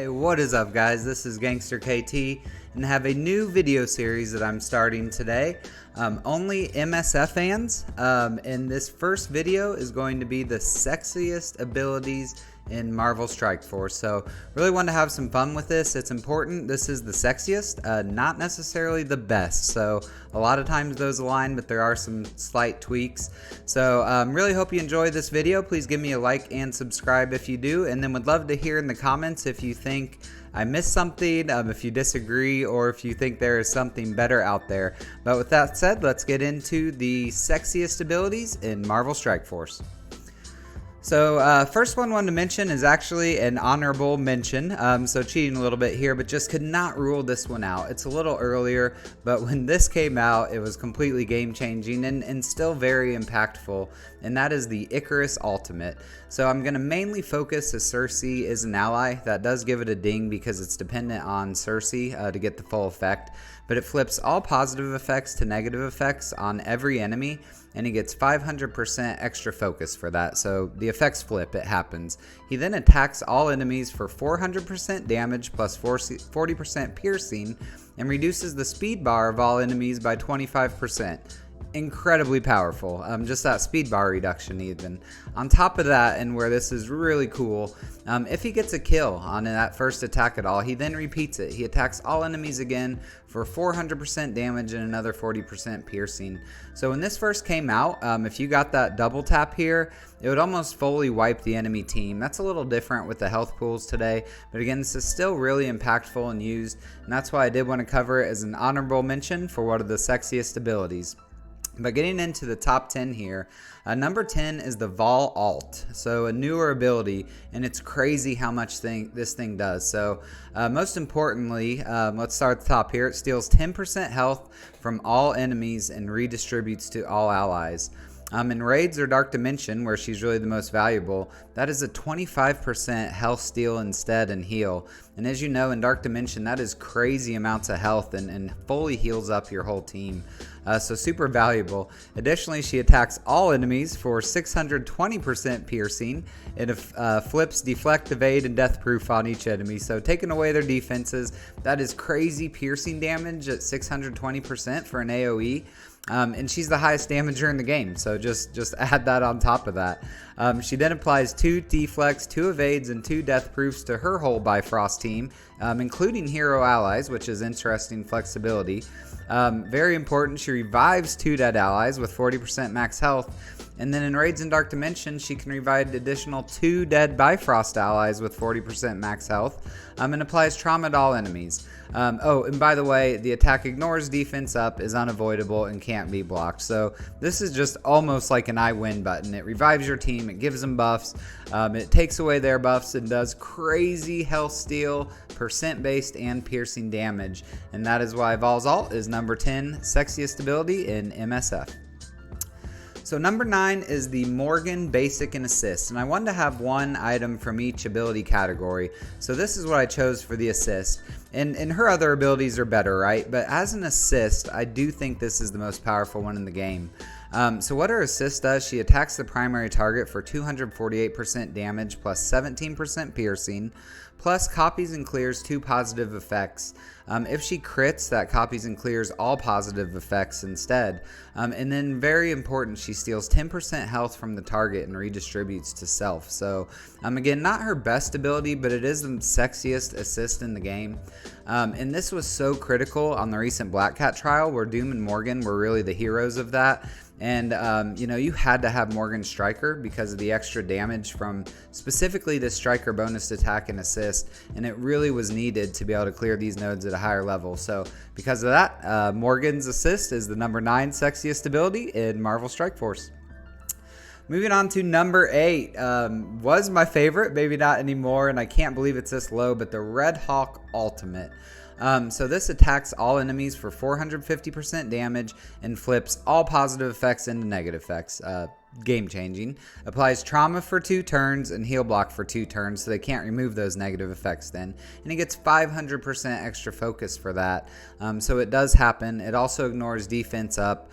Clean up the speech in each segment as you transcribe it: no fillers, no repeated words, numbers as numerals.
Hey, what is up guys? This is GangsterKT and have a new video series that I'm starting today. Only MSF fans. And this first video is going to be the sexiest abilities in Marvel Strike Force. So really want to have some fun with this. It's important. This is the sexiest, not necessarily the best. So a lot of times those align, but there are some slight tweaks. So really hope you enjoy this video. Please give me a like and subscribe if you do, and then would love to hear in the comments if you think I missed something, if you disagree, or if you think there is something better out there. But with that said, let's get into the sexiest abilities in Marvel Strike Force. So first one I wanted to mention is actually an honorable mention, so cheating a little bit here, but just could not rule this one out. It's a little earlier, but when this came out, it was completely game-changing and still very impactful, and that is the Icarus Ultimate. So I'm going to mainly focus as Cersei is an ally. That does give it a ding because it's dependent on Cersei to get the full effect, but it flips all positive effects to negative effects on every enemy, and he gets 500% extra focus for that. So the effects flip, it happens. He then attacks all enemies for 400% damage plus 40% piercing, and reduces the speed bar of all enemies by 25%. Incredibly powerful, just that speed bar reduction even. On top of that, and where this is really cool, if he gets a kill on that first attack at all, he then repeats it. He attacks all enemies again for 400% damage and another 40% piercing. So when this first came out, if you got that double tap here, it would almost fully wipe the enemy team. That's a little different with the health pools today, but again, this is still really impactful and used, and that's why I did want to cover it as an honorable mention for one of the sexiest abilities. But getting into the top 10 here, number 10 is the Vahl ult. So a newer ability, and it's crazy how much this thing does. So most importantly, let's start at the top here. It steals 10% health from all enemies and redistributes to all allies. In raids or Dark Dimension, where she's really the most valuable, that is a 25% health steal instead and heal. And as you know, in Dark Dimension, that is crazy amounts of health and fully heals up your whole team. So super valuable. Additionally, she attacks all enemies for 620% piercing. It flips deflect, evade, and death proof on each enemy. So taking away their defenses, that is crazy piercing damage at 620% for an AoE. And she's the highest damager in the game, so just add that on top of that. She then applies 2 deflects, 2 evades, and 2 death proofs to her whole Bifrost team, including hero allies, which is interesting flexibility. Very important, she revives 2 dead allies with 40% max health. And then in Raids in Dark Dimension, she can revive additional 2 dead Bifrost allies with 40% max health, and applies trauma to all enemies. Oh, and by the way, the attack ignores defense up, is unavoidable, and can't be blocked. So this is just almost like an I win button. It revives your team, it gives them buffs, it takes away their buffs, and does crazy health steal, percent based, and piercing damage. And that is why Vahl's ult is number 10 sexiest ability in MSF. So number 9 is the Morgan Basic and Assist, and I wanted to have one item from each ability category. So this is what I chose for the assist, and her other abilities are better, right? But as an assist, I do think this is the most powerful one in the game. So what her assist does, she attacks the primary target for 248% damage plus 17% piercing, plus copies and clears 2 positive effects. If she crits, that copies and clears all positive effects instead. And then very important, she steals 10% health from the target and redistributes to self. So again, not her best ability, but it is the sexiest assist in the game. And this was so critical on the recent Black Cat trial, where Doom and Morgan were really the heroes of that. And you know, you had to have Morgan Striker because of the extra damage from specifically the Striker bonus attack and assist, and it really was needed to be able to clear these nodes at a higher level. So because of that, Morgan's assist is the number 9 sexiest ability in Marvel Strike Force. Moving on to number 8, was my favorite, maybe not anymore, and I can't believe it's this low, but the Red Hawk Ultimate. So this attacks all enemies for 450% damage and flips all positive effects into negative effects. game changing. Applies trauma for 2 turns and heal block for 2 turns, so they can't remove those negative effects then. And it gets 500% extra focus for that. So it does happen. It also ignores defense up,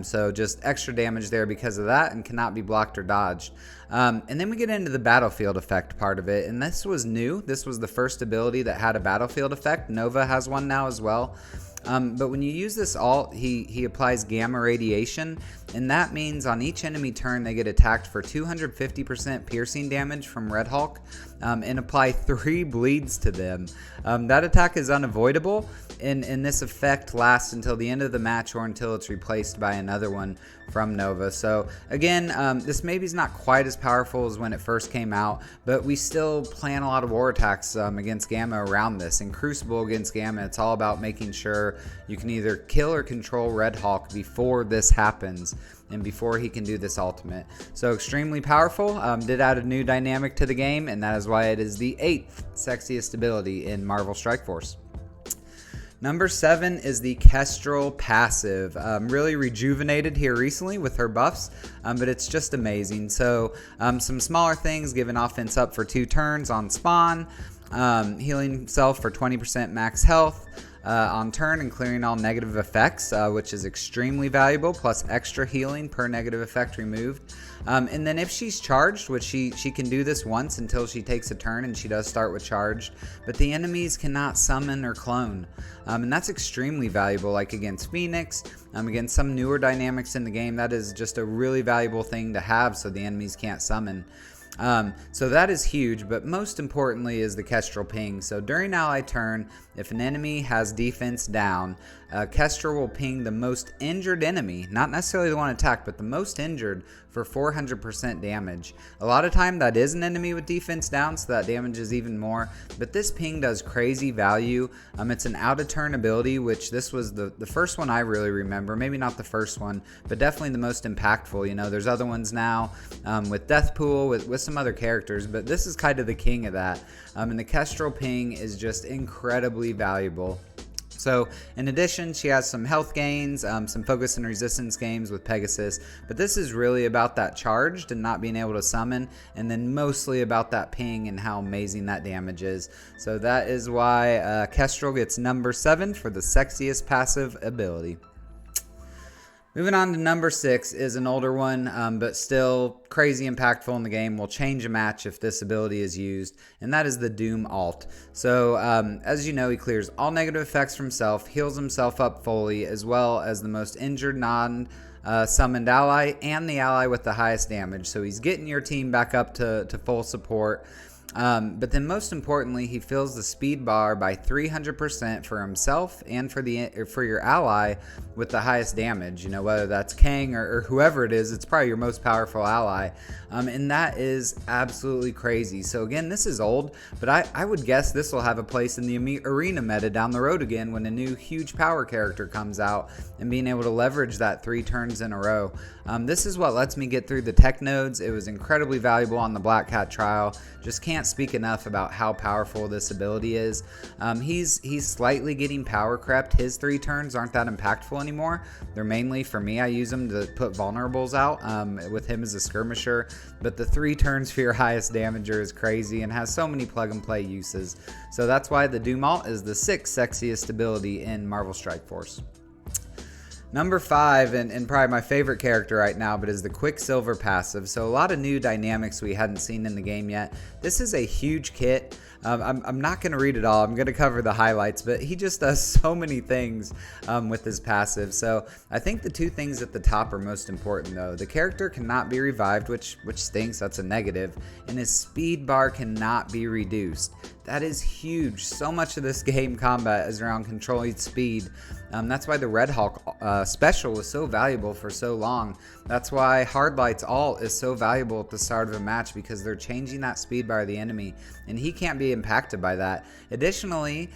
so just extra damage there because of that, and cannot be blocked or dodged. And then we get into the battlefield effect part of it, and this was new. This was the first ability that had a battlefield effect. Nova has one now as well. But when you use this alt, he applies gamma radiation, and that means on each enemy turn they get attacked for 250% piercing damage from Red Hulk, and apply 3 bleeds to them. That attack is unavoidable, and this effect lasts until the end of the match or until it's replaced by another one from Nova. So again, this maybe is not quite as powerful as when it first came out, but we still plan a lot of war attacks against Gamma around this. In Crucible against Gamma, it's all about making sure you can either kill or control Red Hulk before this happens and before he can do this ultimate. So extremely powerful. Did add a new dynamic to the game, and that is why it is the 8th sexiest ability in Marvel Strike Force. Number 7 is the Kestrel passive. Really rejuvenated here recently with her buffs, but it's just amazing. So some smaller things, giving offense up for 2 turns on spawn, healing himself for 20% max health on turn, and clearing all negative effects, which is extremely valuable, plus extra healing per negative effect removed. And then if she's charged, which she can do this once until she takes a turn, and she does start with charged, but the enemies cannot summon or clone. And that's extremely valuable, like against Phoenix, against some newer dynamics in the game. That is just a really valuable thing to have, so the enemies can't summon. So that is huge, but most importantly is the Kestrel ping. So during ally turn, if an enemy has defense down, Kestrel will ping the most injured enemy, not necessarily the one attacked, but the most injured, for 400% damage. A lot of time that is an enemy with defense down, so that damage is even more, but this ping does crazy value. It's an out of turn ability, which this was the first one I really remember. Maybe not the first one, but definitely the most impactful. You know, there's other ones now with Deathpool, with some other characters, but this is kind of the king of that. And the Kestrel ping is just incredibly valuable. So in addition, she has some health gains, some focus and resistance gains with Pegasus, but this is really about that charged and not being able to summon, and then mostly about that ping and how amazing that damage is. So that is why Kestrel gets number 7 for the sexiest passive ability. Moving on to number 6 is an older one, but still crazy impactful in the game. Will change a match if this ability is used, and that is the Doom alt. So as you know, he clears all negative effects from self, heals himself up fully, as well as the most injured non-summoned ally and the ally with the highest damage. So he's getting your team back up to full support. But then most importantly, he fills the speed bar by 300% for himself and for your ally with the highest damage. You know, whether that's Kang or whoever it is, it's probably your most powerful ally. And that is absolutely crazy. So again, this is old, but I would guess this will have a place in the arena meta down the road again when a new huge power character comes out, and being able to leverage that 3 turns in a row. This is what lets me get through the tech nodes. It was incredibly valuable on the Black Cat trial. Just can't speak enough about how powerful this ability is. He's slightly getting power crept. His 3 turns aren't that impactful anymore. They're mainly, for me, I use them to put vulnerables out with him as a skirmisher. But the 3 turns for your highest damager is crazy and has so many plug and play uses. So that's why the Doom alt is the 6th sexiest ability in Marvel Strike Force. Number 5, and probably my favorite character right now, but is the Quicksilver passive. So a lot of new dynamics we hadn't seen in the game yet. This is a huge kit. I'm not going to read it all. I'm going to cover the highlights, but he just does so many things with his passive. So I think the 2 things at the top are most important, though. The character cannot be revived, which stinks. That's a negative. And his speed bar cannot be reduced. That is huge. So much of this game combat is around controlling speed. That's why the Red Hulk special was so valuable for so long. That's why Hardlight's alt is so valuable at the start of a match, because they're changing that speed bar of the enemy, and he can't be impacted by that. Additionally,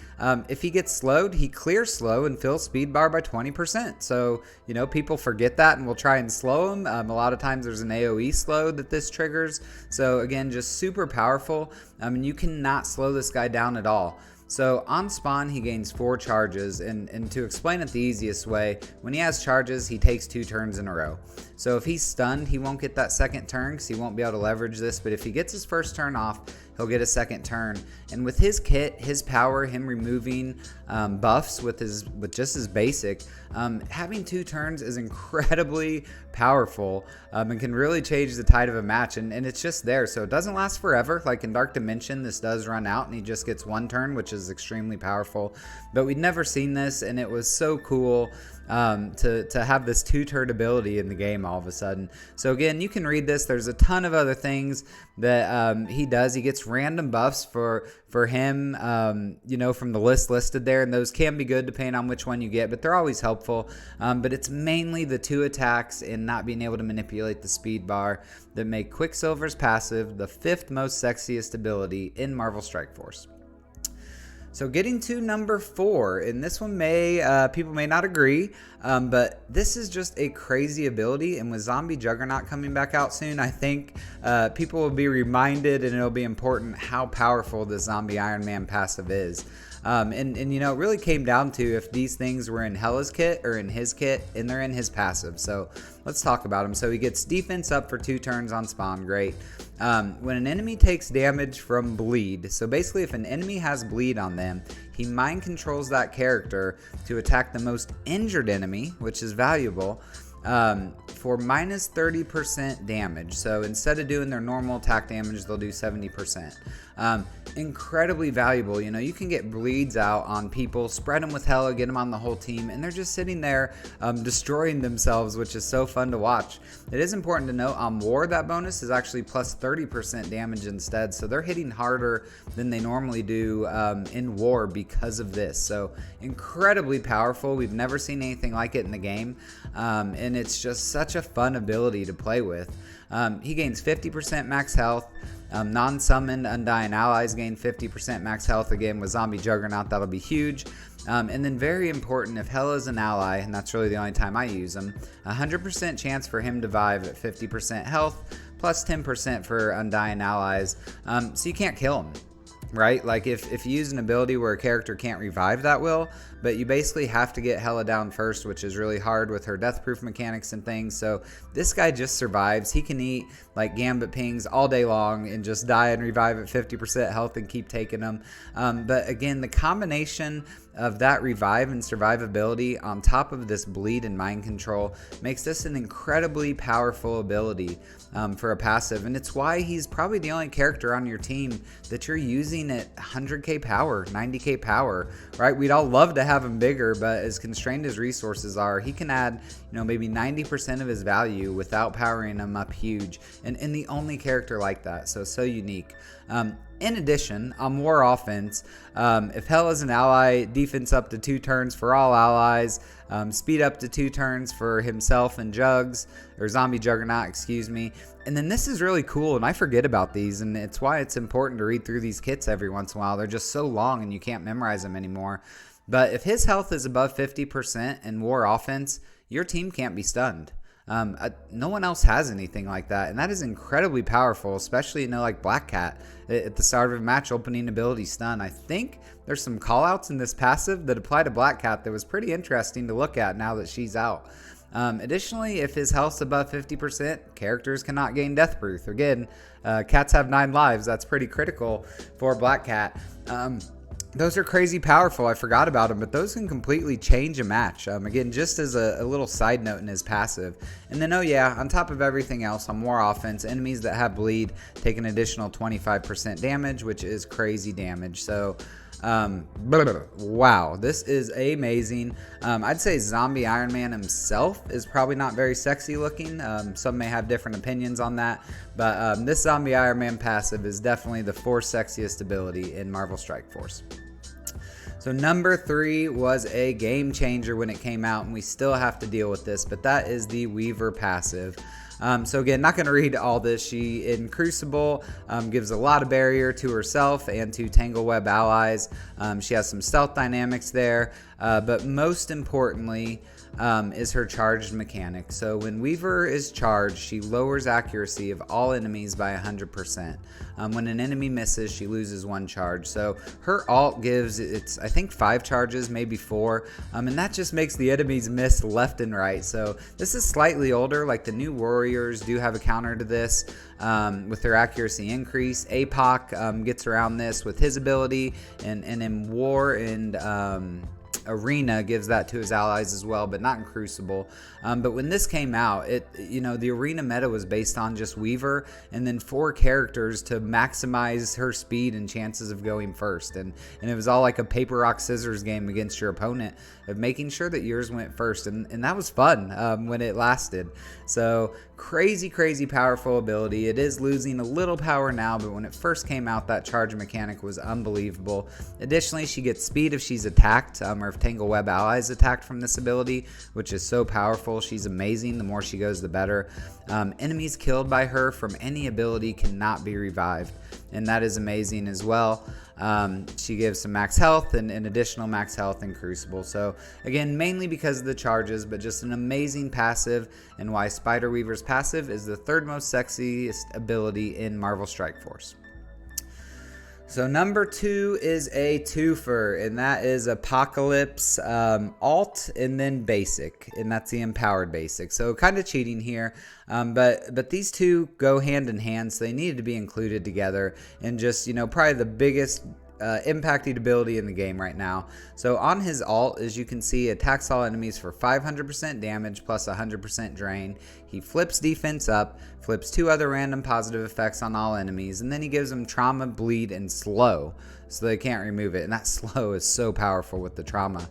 if he gets slowed, he clears slow and fills speed bar by 20%. So, you know, people forget that and will try and slow him. A lot of times there's an AoE slow that this triggers. So again, just super powerful. And you cannot slow this guy down at all. So on spawn, he gains 4 charges, and to explain it the easiest way, when he has charges, he takes 2 turns in a row. So if he's stunned, he won't get that second turn because he won't be able to leverage this, but if he gets his first turn off, he'll get a second turn. And with his kit, his power, him removing buffs with just his basic, having 2 turns is incredibly powerful and can really change the tide of a match, and it's just there. So it doesn't last forever. Like in Dark Dimension, this does run out and he just gets 1 turn, which is extremely powerful, but we'd never seen this, and it was so cool to have this 2-turn ability in the game all of a sudden. So again, you can read this. There's a ton of other things that he does. He gets random buffs for him, you know, from the list listed there, and those can be good depending on which one you get, but they're always helpful. But it's mainly the 2 attacks and not being able to manipulate the speed bar that make Quicksilver's passive the 5th most sexiest ability in Marvel Strike Force. So getting to number 4, and this one people may not agree, but this is just a crazy ability, and with Zombie Juggernaut coming back out soon, I think people will be reminded, and it'll be important how powerful the Zombie Iron Man passive is. And you know, it really came down to if these things were in Hela's kit or in his kit, and they're in his passive. So let's talk about him. So he gets defense up for 2 turns on spawn. Great. When an enemy takes damage from bleed, so basically if an enemy has bleed on them, he mind controls that character to attack the most injured enemy, which is valuable, for minus 30% damage. So instead of doing their normal attack damage, they'll do 70%. Incredibly valuable. You know, you can get bleeds out on people, spread them with Hela, get them on the whole team, and they're just sitting there destroying themselves, which is so fun to watch. It is important to note on War, that bonus is actually plus 30% damage instead, so they're hitting harder than they normally do in War because of this. So incredibly powerful. We've never seen anything like it in the game, and it's just such a fun ability to play with. He gains 50% max health. Non-summoned Undying allies gain 50% max health. Again, with Zombie Juggernaut, that'll be huge. And then very important, if Hela's an ally, and that's really the only time I use him, 100% chance for him to vive at 50% health, plus 10% for Undying allies. So you can't kill him, right? Like if you use an ability where a character can't revive, that will, but you basically have to get Hela down first, which is really hard with her death proof mechanics and things. So this guy just survives. He can eat like Gambit pings all day long and just die and revive at 50% health and keep taking them. But again, the combination of that revive and survivability on top of this bleed and mind control makes this an incredibly powerful ability for a passive, and it's why he's probably the only character on your team that you're using at 100k power, 90k power, right? We'd all love to have him bigger, but as constrained as resources are, he can add, you know, maybe 90% of his value without powering him up huge, and the only character like that, so unique. In addition, on War offense, if Hela's an ally, defense up to 2 turns for all allies, speed up to 2 turns for himself and Jugs, or Zombie Juggernaut, excuse me. And then this is really cool, and I forget about these, and it's why it's important to read through these kits every once in a while. They're just so long and you can't memorize them anymore. But if his health is above 50% in War offense, your team can't be stunned. No one else has anything like that, and that is incredibly powerful, especially, you know, like Black Cat at the start of a match, opening ability stun. I think there's some callouts in this passive that apply to Black Cat that was pretty interesting to look at now that she's out. Additionally, if his health's above 50%, characters cannot gain death proof. Again, cats have 9 lives. That's pretty critical for Black Cat. Those are crazy powerful. I forgot about them, but those can completely change a match. Again, just as a little side note in his passive. And then, oh yeah, on top of everything else, on War offense, enemies that have bleed take an additional 25% damage, which is crazy damage. So, wow, this is amazing. I'd say Zombie Iron Man himself is probably not very sexy looking. Some may have different opinions on that, but this Zombie Iron Man passive is definitely the 4th sexiest ability in Marvel Strike Force. So number 3 was a game changer when it came out, and we still have to deal with this, but that is the Weaver passive. So again, not going to read all this. She, in Crucible, gives a lot of barrier to herself and to Tangle Web allies. She has some stealth dynamics there, but most importantly, is her charged mechanic. So when Weaver is charged, she lowers accuracy of all enemies by 100%. When an enemy misses, she loses 1 charge. So her alt gives, I think 5 charges, maybe 4, and that just makes the enemies miss left and right. So this is slightly older, like the new warriors do have a counter to this with their accuracy increase. APOC gets around this with his ability, and in war and Arena gives that to his allies as well, but not in Crucible. But when this came out, the Arena meta was based on just Weaver and then 4 characters to maximize her speed and chances of going first, and it was all like a paper rock scissors game against your opponent of making sure that yours went first, and that was fun when it lasted. So crazy powerful ability. It is losing a little power now, but when it first came out, that charge mechanic was unbelievable. Additionally, she gets speed if she's attacked, or if Tangle Web allies attacked from this ability, which is so powerful. She's amazing. The more she goes, the better. Enemies killed by her from any ability cannot be revived, and that is amazing as well. She gives some max health and additional max health in Crucible. So again, mainly because of the charges, but just an amazing passive, and why Spider Weaver's passive is the 3rd most sexiest ability in Marvel Strike Force. So number 2 is a twofer, and that is Apocalypse alt and then basic, and that's the empowered basic. So kind of cheating here, but these two go hand in hand, so they needed to be included together, and just probably the biggest impacting ability in the game right now. So on his alt, as you can see, attacks all enemies for 500% damage plus 100% drain. He flips defense up, flips 2 other random positive effects on all enemies, and then he gives them trauma, bleed, and slow, so they can't remove it. And that slow is so powerful with the trauma.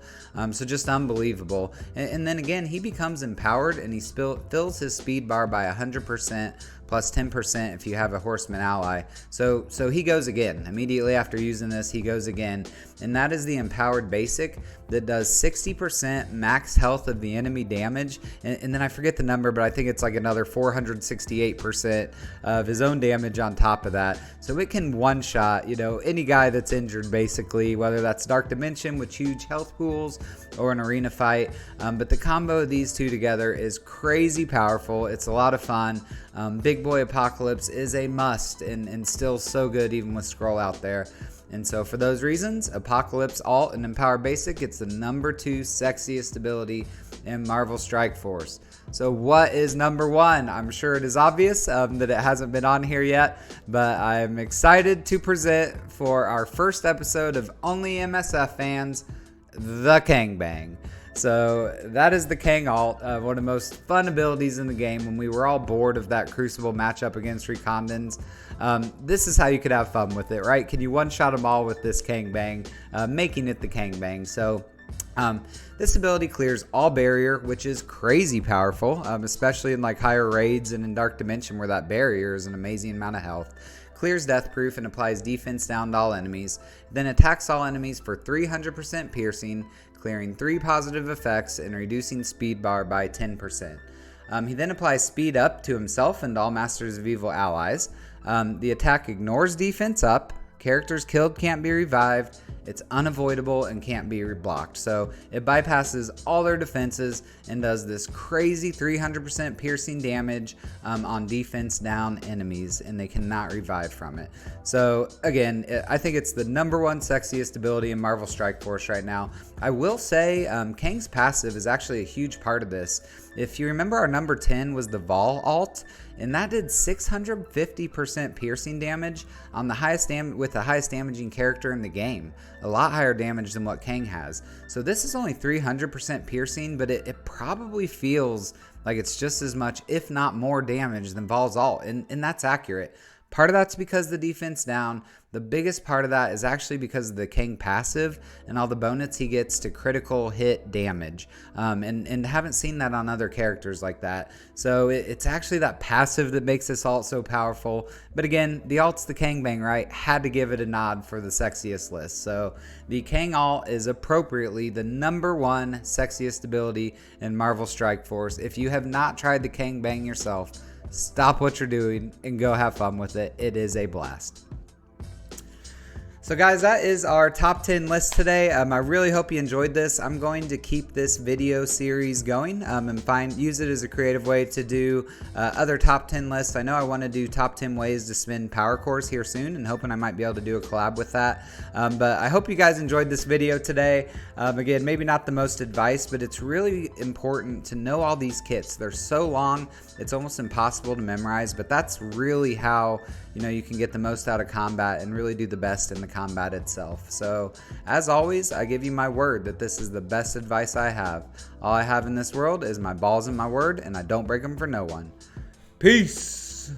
So just unbelievable. And then again, he becomes empowered, and he fills his speed bar by 100%. Plus 10% if you have a horseman ally. So he goes again. Immediately after using this, he goes again. And that is the empowered basic that does 60% max health of the enemy damage. And then I forget the number, but I think it's like another 468% of his own damage on top of that. So it can one-shot, any guy that's injured basically, whether that's Dark Dimension with huge health pools or an arena fight. But the combo of these two together is crazy powerful. It's a lot of fun. Big Boy Apocalypse is a must, and still so good even with Scroll out there. And so for those reasons, Apocalypse alt and Empower Basic gets the number 2 sexiest ability in Marvel Strike Force. So what is number 1? I'm sure it is obvious that it hasn't been on here yet, but I'm excited to present for our first episode of Only MSF Fans, the Gangbang. So that is the Kang alt, one of the most fun abilities in the game when we were all bored of that Crucible matchup against Recondons. This is how you could have fun with it, right? Can you one-shot them all with this Gangbang, making it the Gangbang. So this ability clears all barrier, which is crazy powerful, especially in like higher raids and in Dark Dimension where that barrier is an amazing amount of health. Clears death proof and applies defense down to all enemies, then attacks all enemies for 300% piercing, clearing 3 positive effects and reducing speed bar by 10%. He then applies speed up to himself and all Masters of Evil allies. The attack ignores defense up, characters killed can't be revived, it's unavoidable and can't be blocked. So it bypasses all their defenses and does this crazy 300% piercing damage on defense down enemies, and they cannot revive from it. So again, I think it's the number 1 sexiest ability in Marvel Strike Force right now. I will say Kang's passive is actually a huge part of this. If you remember, our number 10 was the Vahl alt, and that did 650% piercing damage on the highest with the highest damaging character in the game. A lot higher damage than what Kang has. So this is only 300% piercing, but it probably feels like it's just as much, if not more damage than Vahl's alt, and that's accurate. Part of that's because the defense down. The biggest part of that is actually because of the Kang passive and all the bonus he gets to critical hit damage. And haven't seen that on other characters like that. So it's actually that passive that makes this alt so powerful. But again, the alt's the Gangbang, right? Had to give it a nod for the sexiest list. So the Kang alt is appropriately the number 1 sexiest ability in Marvel Strike Force. If you have not tried the Gangbang yourself, stop what you're doing and go have fun with it. It is a blast. So guys, that is our top 10 list today. I really hope you enjoyed this. I'm going to keep this video series going and use it as a creative way to do other top 10 lists. I know I want to do top 10 ways to spin power cores here soon, and hoping I might be able to do a collab with that. But I hope you guys enjoyed this video today. Again, maybe not the most advice, but it's really important to know all these kits. They're so long, it's almost impossible to memorize, but that's really how you can get the most out of combat and really do the best in the combat itself. So as always, I give you my word that this is the best advice I have. All I have in this world is my balls and my word, and I don't break them for no one. Peace.